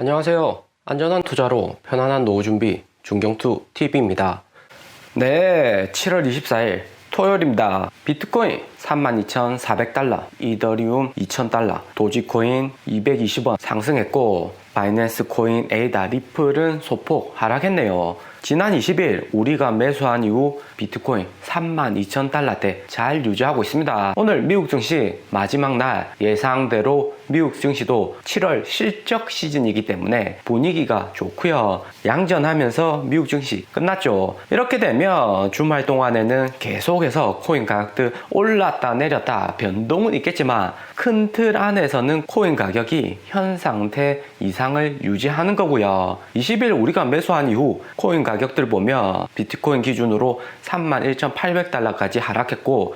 안녕하세요. 안전한 투자로 편안한 노후 준비 중경투 TV입니다. 네, 7월 24일 토요일입니다. 비트코인 32,400달러, 이더리움 2,000달러, 도지코인 220원 상승했고 바이낸스 코인 에이다 리플은 소폭 하락했네요. 지난 20일 우리가 매수한 이후 비트코인 32,000달러대 잘 유지하고 있습니다. 오늘 미국 증시 마지막 날 예상대로 미국 증시도 7월 실적 시즌이기 때문에 분위기가 좋고요. 양전하면서 미국 증시 끝났죠. 이렇게 되면 주말 동안에는 계속해서 코인 가격들 올랐다 내렸다 변동은 있겠지만 큰 틀 안에서는 코인 가격이 현 상태 이상을 유지하는 거고요. 20일 우리가 매수한 이후 코인 가격들 보면 비트코인 기준으로 31,800달러까지 하락했고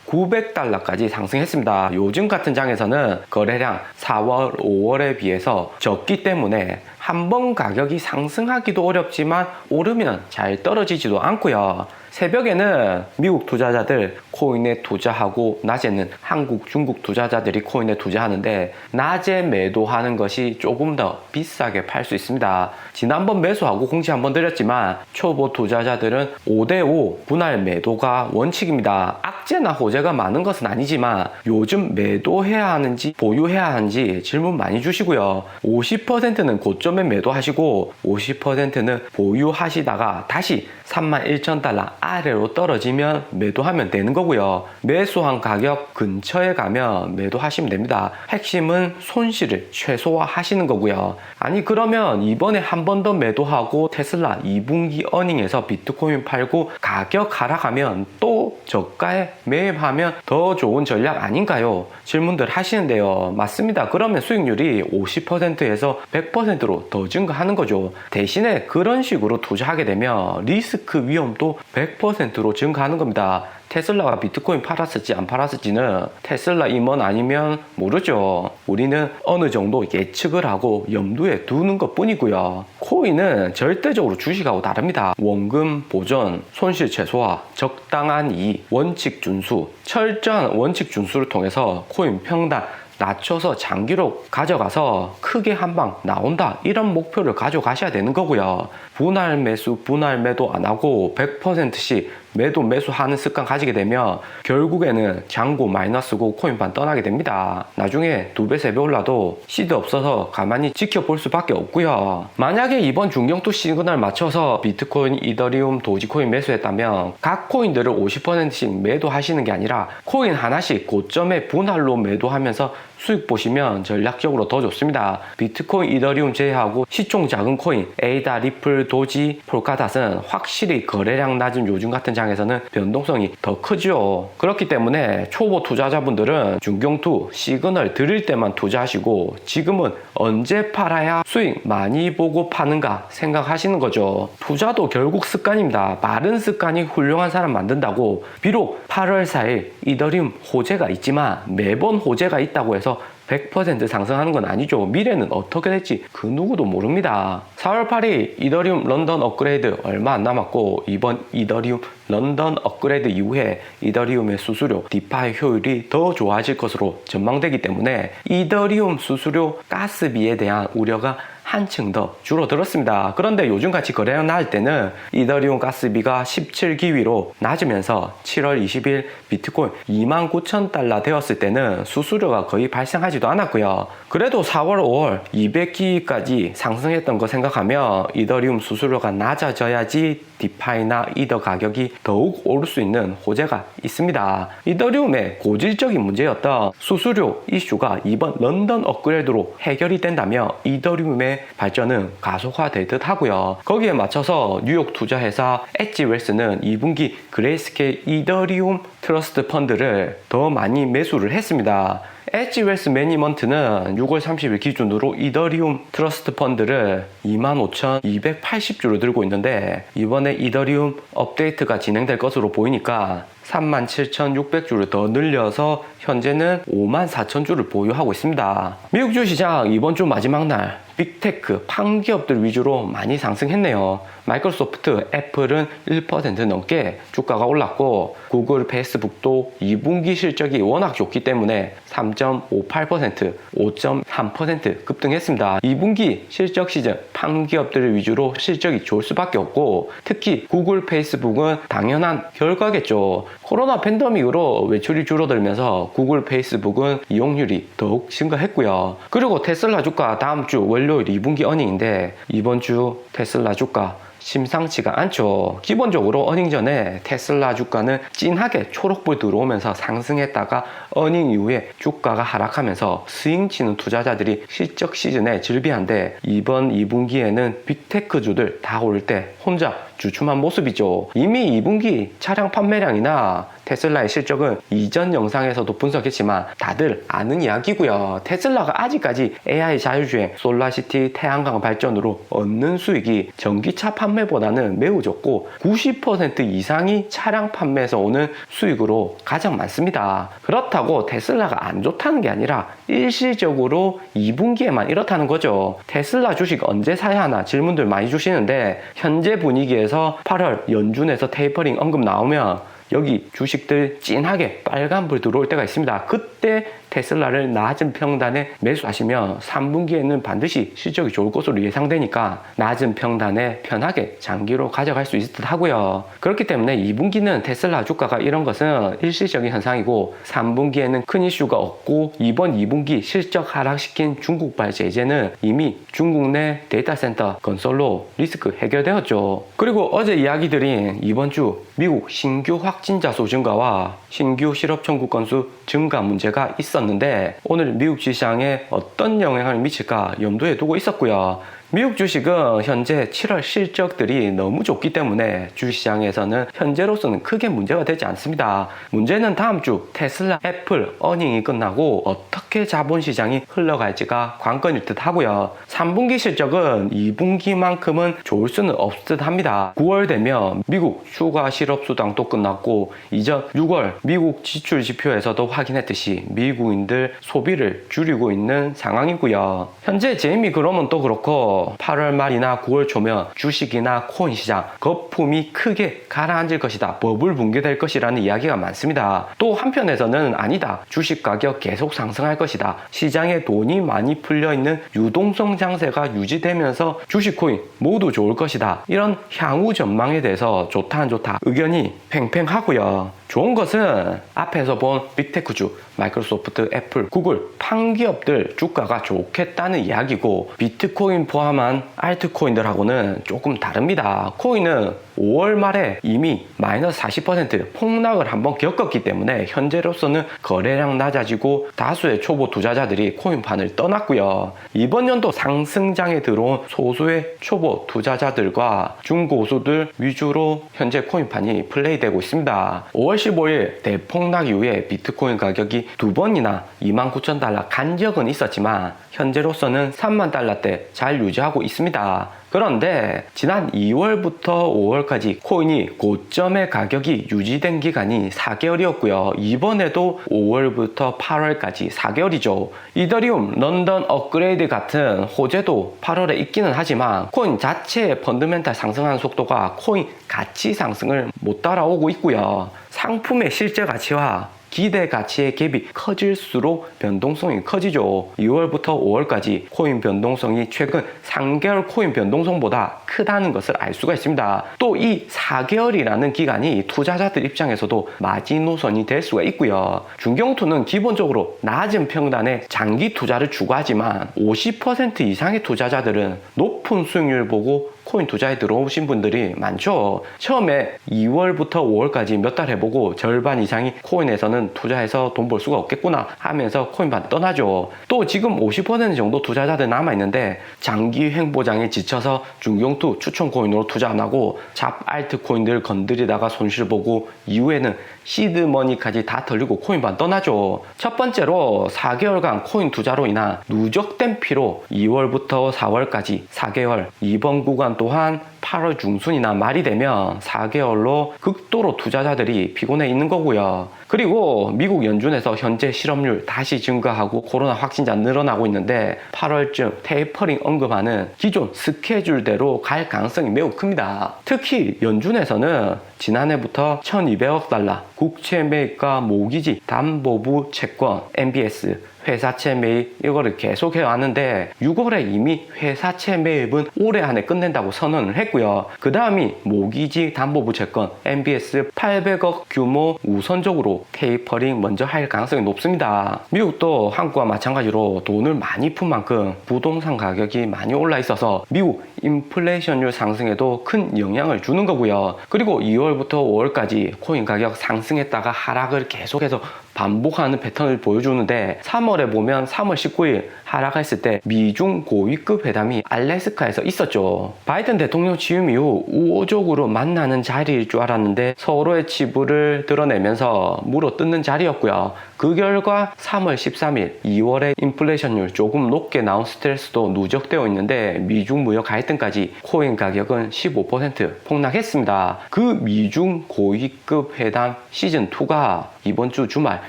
32,900달러까지 상승했습니다. 요즘 같은 장에서는 거래량 4월, 5월에 비해서 적기 때문에 한번 가격이 상승하기도 어렵지만 오르면 잘 떨어지지도 않고요. 새벽에는 미국 투자자들 코인에 투자하고 낮에는 한국, 중국 투자자들이 코인에 투자하는데 낮에 매도하는 것이 조금 더 비싸게 팔 수 있습니다. 지난번 매수하고 공지 한번 드렸지만 초보 투자자들은 5대5 분할 매도가 원칙입니다. 악재나 호재가 많은 것은 아니지만 요즘 매도해야 하는지 보유해야 하는지 질문 많이 주시고요. 50%는 고점에 매도하시고 50%는 보유하시다가 다시 31,000달러 아래로 떨어지면 매도하면 되는 거고요. 매수한 가격 근처에 가면 매도하시면 됩니다. 핵심은 손실을 최소화하시는 거고요. 아니 그러면 이번에 한 번 더 매도하고 테슬라 2분기 어닝에서 비트코인 팔고 가격 하락하면 또 저가에 매입하면 더 좋은 전략 아닌가요? 질문들 하시는데요. 맞습니다. 그러면 수익률이 50%에서 100%로 더 증가하는 거죠. 대신에 그런 식으로 투자하게 되면 리스크 위험도 100%로 증가하는 겁니다. 테슬라가 비트코인 팔았을지 안 팔았을지는 테슬라 임원 아니면 모르죠. 우리는 어느 정도 예측을 하고 염두에 두는 것 뿐이고요. 코인은 절대적으로 주식하고 다릅니다. 원금 보존, 손실 최소화, 적당한 이익, 원칙 준수, 철저한 원칙 준수를 통해서 코인 평단 낮춰서 장기로 가져가서 크게 한 방 나온다 이런 목표를 가져가셔야 되는 거고요. 분할 매수 분할 매도 안 하고 100%씩 매도 매수하는 습관 가지게 되면 결국에는 잔고 마이너스고 코인판 떠나게 됩니다. 나중에 2배 3배 올라도 시드 없어서 가만히 지켜볼 수밖에 없고요. 만약에 이번 중경투 시그널 맞춰서 비트코인, 이더리움, 도지코인 매수했다면 각 코인들을 50%씩 매도하시는 게 아니라 코인 하나씩 고점에 분할로 매도하면서 수익 보시면 전략적으로 더 좋습니다. 비트코인, 이더리움 제외하고 시총 작은 코인 에이다, 리플, 도지, 폴카닷은 확실히 거래량 낮은 요즘 같은 장에서는 변동성이 더 크죠. 그렇기 때문에 초보 투자자분들은 중경투 시그널 드릴 때만 투자하시고 지금은 언제 팔아야 수익 많이 보고 파는가 생각하시는 거죠. 투자도 결국 습관입니다. 바른 습관이 훌륭한 사람 만든다고. 비록 8월 4일 이더리움 호재가 있지만 매번 호재가 있다고 해서 100% 상승하는 건 아니죠. 미래는 어떻게 될지 그 누구도 모릅니다. 4월 8일 이더리움 런던 업그레이드 얼마 안 남았고 이번 이더리움 런던 업그레이드 이후에 이더리움의 수수료, 디파이 효율이 더 좋아질 것으로 전망되기 때문에 이더리움 수수료 가스비에 대한 우려가 한층 더 줄어들었습니다. 그런데 요즘같이 거래량 나을 때는 이더리움 가스비가 17기위로 낮으면서 7월 20일 비트코인 29,000달러 되었을 때는 수수료가 거의 발생하지도 않았고요. 그래도 4월, 5월 200기위까지 상승했던 거 생각하면 이더리움 수수료가 낮아져야지 디파이나 이더 가격이 더욱 오를 수 있는 호재가 있습니다. 이더리움의 고질적인 문제였던 수수료 이슈가 이번 런던 업그레이드로 해결이 된다면 이더리움의 발전은 가속화될 듯 하고요. 거기에 맞춰서 뉴욕 투자회사 엣지웰스는 2분기 그레이스케일 이더리움 트러스트 펀드를 더 많이 매수를 했습니다. 엣지웰스 매니먼트는 6월 30일 기준으로 이더리움 트러스트 펀드를 25,280주를 들고 있는데 이번에 이더리움 업데이트가 진행될 것으로 보이니까 37,600주를 더 늘려서 현재는 54,000주를 보유하고 있습니다. 미국 주시장 이번 주 마지막 날 빅테크, 판기업들 위주로 많이 상승했네요. 마이크로소프트, 애플은 1% 넘게 주가가 올랐고 구글, 페이스북도 2분기 실적이 워낙 좋기 때문에 3.58%, 5.3% 급등했습니다. 2분기 실적 시즌 판기업들 위주로 실적이 좋을 수밖에 없고 특히 구글, 페이스북은 당연한 결과겠죠. 코로나 팬데믹으로 외출이 줄어들면서 구글, 페이스북은 이용률이 더욱 증가했고요. 그리고 테슬라 주가 다음 주 월요일 2분기 어닝인데 이번 주 테슬라 주가 심상치가 않죠. 기본적으로 어닝 전에 테슬라 주가는 찐하게 초록불 들어오면서 상승했다가 어닝 이후에 주가가 하락하면서 스윙 치는 투자자들이 실적 시즌에 즐비한데 이번 2분기에는 빅테크주들 다 올 때 혼자 주춤한 모습이죠. 이미 2분기 차량 판매량이나 테슬라의 실적은 이전 영상에서도 분석했지만 다들 아는 이야기고요. 테슬라가 아직까지 AI 자율주행, 솔라시티, 태양광 발전으로 얻는 수익이 전기차 판매보다는 매우 적고 90% 이상이 차량 판매에서 오는 수익으로 가장 많습니다. 그렇다고 테슬라가 안 좋다는 게 아니라 일시적으로 2분기에만 이렇다는 거죠. 테슬라 주식 언제 사야 하나 질문들 많이 주시는데 현재 분위기에서 8월 연준에서 테이퍼링 언급 나오면 여기 주식들 찐하게 빨간불 들어올 때가 있습니다. 그때 테슬라를 낮은 평단에 매수하시면 3분기에는 반드시 실적이 좋을 것으로 예상되니까 낮은 평단에 편하게 장기로 가져갈 수 있을 듯 하고요. 그렇기 때문에 2분기는 테슬라 주가가 이런 것은 일시적인 현상이고 3분기에는 큰 이슈가 없고 이번 2분기 실적 하락시킨 중국발 제재는 이미 중국 내 데이터 센터 건설로 리스크 해결되었죠. 그리고 어제 이야기 드린 이번 주 미국 신규 확진자 수 증가와 신규 실업 청구 건수 증가 문제가 있었는데 오늘 미국 시장에 어떤 영향을 미칠까 염두에 두고 있었고요. 미국 주식은 현재 7월 실적들이 너무 좋기 때문에 주시장에서는 현재로서는 크게 문제가 되지 않습니다. 문제는 다음 주 테슬라, 애플 어닝이 끝나고 어떻게 자본시장이 흘러갈지가 관건일 듯 하고요. 3분기 실적은 2분기만큼은 좋을 수는 없을 듯 합니다. 9월 되면 미국 휴가 실업수당도 끝났고 이전 6월 미국 지출 지표에서도 확인했듯이 미국인들 소비를 줄이고 있는 상황이고요. 현재 제이미 그러면 또 그렇고 8월 말이나 9월 초면 주식이나 코인 시장 거품이 크게 가라앉을 것이다. 버블 붕괴될 것이라는 이야기가 많습니다. 또 한편에서는 아니다. 주식 가격 계속 상승할 것이다. 시장에 돈이 많이 풀려있는 유동성 장세가 유지되면서 주식 코인 모두 좋을 것이다. 이런 향후 전망에 대해서 좋다 안 좋다 의견이 팽팽하고요. 좋은 것은 앞에서 본 빅테크주 마이크로소프트, 애플, 구글, 판기업들 주가가 좋겠다는 이야기고 비트코인 포함한 알트코인들하고는 조금 다릅니다. 코인은 5월 말에 이미 마이너스 40% 폭락을 한번 겪었기 때문에 현재로서는 거래량 낮아지고 다수의 초보 투자자들이 코인판을 떠났고요. 이번 연도 상승장에 들어온 소수의 초보 투자자들과 중고수들 위주로 현재 코인판이 플레이되고 있습니다. 5월 15일 대폭락 이후에 비트코인 가격이 두 번이나 29,000달러 간 적은 있었지만 현재로서는 3만 달러대 잘 유지하고 있습니다. 그런데 지난 2월부터 5월까지 코인이 고점의 가격이 유지된 기간이 4개월이었고요. 이번에도 5월부터 8월까지 4개월이죠. 이더리움, 런던 업그레이드 같은 호재도 8월에 있기는 하지만 코인 자체의 펀더멘탈 상승하는 속도가 코인 가치 상승을 못 따라오고 있고요. 상품의 실제 가치와 기대 가치의 갭이 커질수록 변동성이 커지죠. 2월부터 5월까지 코인 변동성이 최근 3개월 코인 변동성보다 크다는 것을 알 수가 있습니다. 또 이 4개월이라는 기간이 투자자들 입장에서도 마지노선이 될 수가 있고요. 중경투는 기본적으로 낮은 평단에 장기 투자를 추구하지만 50% 이상의 투자자들은 높은 수익률 보고 코인 투자에 들어오신 분들이 많죠. 처음에 2월부터 5월까지 몇 달 해보고 절반 이상이 코인에서는 투자해서 돈 벌 수가 없겠구나 하면서 코인판 떠나죠. 또 지금 50% 정도 투자자들 남아있는데 장기 횡보장에 지쳐서 중경투 추천 코인으로 투자 안 하고 잡 알트코인들 건드리다가 손실 보고 이후에는 시드머니까지 다 털리고 코인판 떠나죠. 첫 번째로 4개월간 코인 투자로 인한 누적된 피로 2월부터 4월까지 4개월 이번 구간 또한 8월 중순이나 말이 되면 4개월로 극도로 투자자들이 피곤해 있는 거고요. 그리고 미국 연준에서 현재 실업률 다시 증가하고 코로나 확진자 늘어나고 있는데 8월쯤 테이퍼링 언급하는 기존 스케줄대로 갈 가능성이 매우 큽니다. 특히 연준에서는 지난해부터 1200억 달러 국채 매입과 모기지 담보부 채권 MBS 회사채 매입 이거를 계속해 왔는데 6월에 이미 회사채 매입은 올해 안에 끝낸다고 선언을 했고요. 그 다음이 모기지 담보부 채권 MBS 800억 규모 우선적으로 테이퍼링 먼저 할 가능성이 높습니다. 미국도 한국과 마찬가지로 돈을 많이 푼 만큼 부동산 가격이 많이 올라 있어서 미국 인플레이션율 상승에도 큰 영향을 주는 거고요. 그리고 2월부터 5월까지 코인 가격 상승했다가 하락을 계속해서 반복하는 패턴을 보여주는데 3월에 보면 3월 19일 하락했을 때 미중 고위급 회담이 알래스카에서 있었죠. 바이든 대통령 취임 이후 우호적으로 만나는 자리일 줄 알았는데 서로의 치부를 드러내면서 물어뜯는 자리였고요. 그 결과 3월 13일 2월에 인플레이션율 조금 높게 나온 스트레스도 누적되어 있는데 미중 무역 갈등까지 코인 가격은 15% 폭락했습니다. 그 미중 고위급 회담 시즌2가 이번 주 주말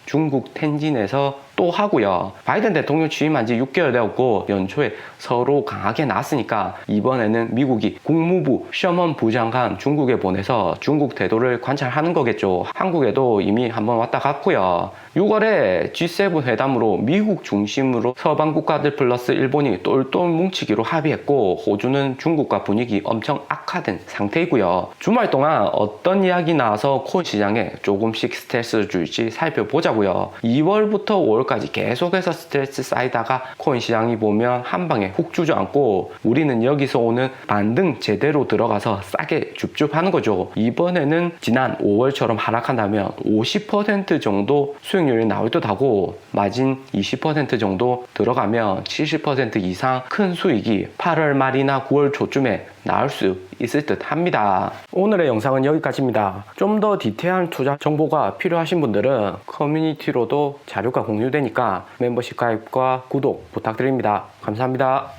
중국 텐진에서 또 하고요. 바이든 대통령 취임한 지 6개월 되었고 연초에 서로 강하게 나왔으니까 이번에는 미국이 국무부 셔먼 부장관 중국에 보내서 중국 태도를 관찰하는 거겠죠. 한국에도 이미 한번 왔다 갔고요. 6월에 G7 회담으로 미국 중심으로 서방 국가들 플러스 일본이 똘똘 뭉치기로 합의했고 호주는 중국과 분위기 엄청 악화된 상태이고요. 주말 동안 어떤 이야기 나와서 코인 시장에 조금씩 스트레스를 줄지 살펴보자고요. 2월부터 5월까지 계속해서 스트레스 쌓이다가 코인 시장이 보면 한 방에 훅 주저앉고 우리는 여기서 오는 반등 제대로 들어가서 싸게 줍줍하는 거죠. 이번에는 지난 5월처럼 하락한다면 50% 정도 수익률이 나올 듯 하고 마진 20% 정도 들어가면 70% 이상 큰 수익이 8월 말이나 9월 초쯤에 나올 수 있을 듯 합니다. 오늘의 영상은 여기까지입니다. 좀 더 디테일한 투자 정보가 필요하신 분들은 커뮤니티로도 자료가 공유되니까 멤버십 가입과 구독 부탁드립니다. 감사합니다.